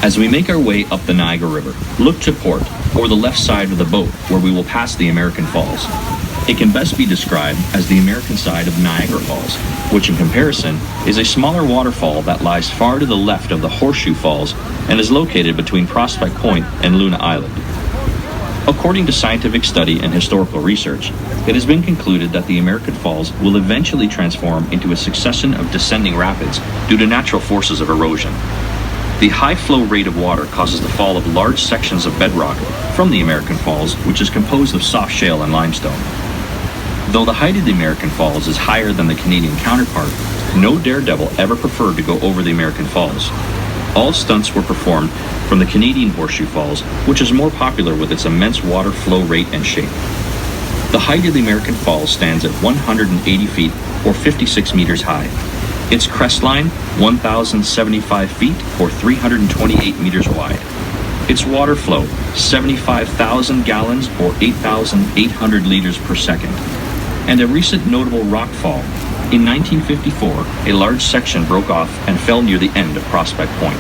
As we make our way up the Niagara River, look to port, or the left side of the boat, where we will pass the American Falls. It can best be described as the American side of Niagara Falls, which in comparison is a smaller waterfall that lies far to the left of the Horseshoe Falls and is located between Prospect Point and Luna Island. According to scientific study and historical research, it has been concluded that the American Falls will eventually transform into a succession of descending rapids due to natural forces of erosion. The high flow rate of water causes the fall of large sections of bedrock from the American Falls, which is composed of soft shale and limestone. Though the height of the American Falls is higher than the Canadian counterpart, no daredevil ever preferred to go over the American Falls. All stunts were performed from the Canadian Horseshoe Falls, which is more popular with its immense water flow rate and shape. The height of the American Falls stands at 180 feet or 56 meters high. Its crest line, 1,075 feet or 328 meters wide. Its water flow, 75,000 gallons or 8,800 liters per second. And a recent notable rock fall. In 1954, a large section broke off and fell near the end of Prospect Point.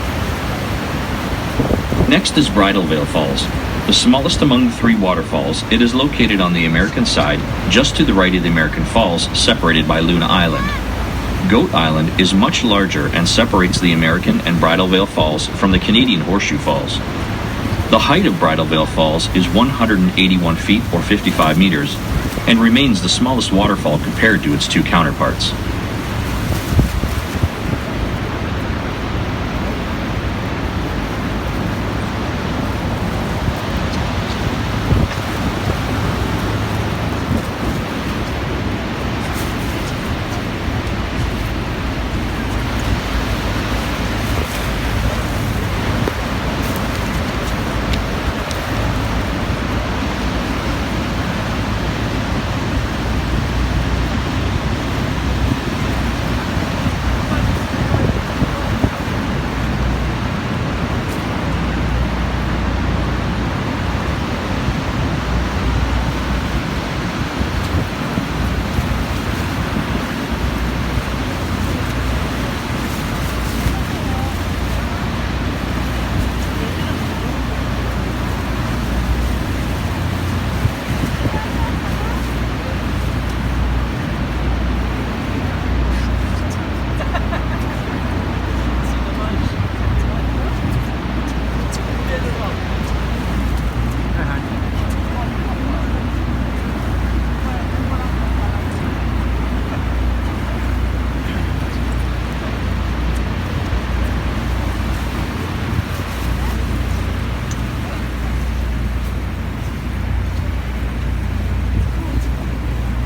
Next is Bridal Veil Falls. The smallest among the three waterfalls, it is located on the American side, just to the right of the American Falls, separated by Luna Island. Goat Island is much larger and separates the American and Bridal Veil Falls from the Canadian Horseshoe Falls. The height of Bridal Veil Falls is 181 feet or 55 meters and remains the smallest waterfall compared to its two counterparts.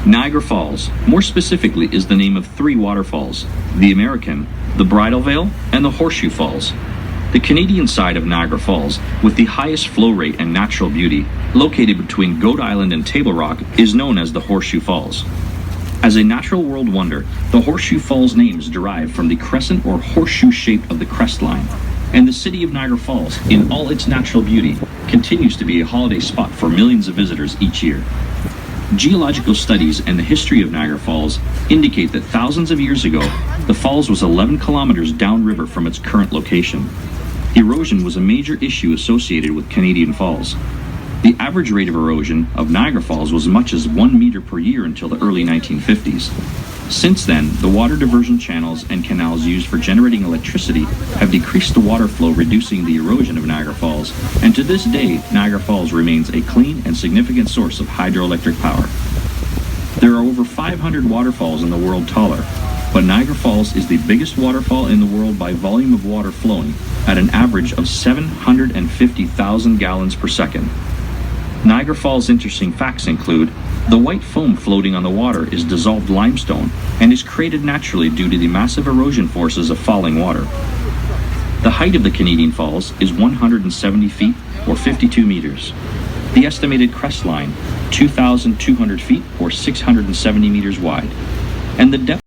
Niagara Falls, more specifically, is the name of three waterfalls: the American, the Bridal Veil, and the Horseshoe Falls. The Canadian side of Niagara Falls, with the highest flow rate and natural beauty, located between Goat Island and Table Rock, is known as the Horseshoe Falls. As a natural world wonder, the Horseshoe Falls name is derived from the crescent or horseshoe shape of the crest line, and the city of Niagara Falls, in all its natural beauty, continues to be a holiday spot for millions of visitors each year. Geological studies and the history of Niagara Falls indicate that thousands of years ago, the falls was 11 kilometers downriver from its current location. Erosion was a major issue associated with Canadian Falls. The average rate of erosion of Niagara Falls was as much as 1 meter per year until the early 1950s. Since then, the water diversion channels and canals used for generating electricity have decreased the water flow, reducing the erosion of Niagara Falls, and to this day, Niagara Falls remains a clean and significant source of hydroelectric power. There are over 500 waterfalls in the world taller, but Niagara Falls is the biggest waterfall in the world by volume of water flowing, at an average of 750,000 gallons per second. Niagara Falls' interesting facts include: the white foam floating on the water is dissolved limestone and is created naturally due to the massive erosion forces of falling water. The height of the Canadian Falls is 170 feet or 52 meters. The estimated crest line, 2,200 feet or 670 meters wide. And the depth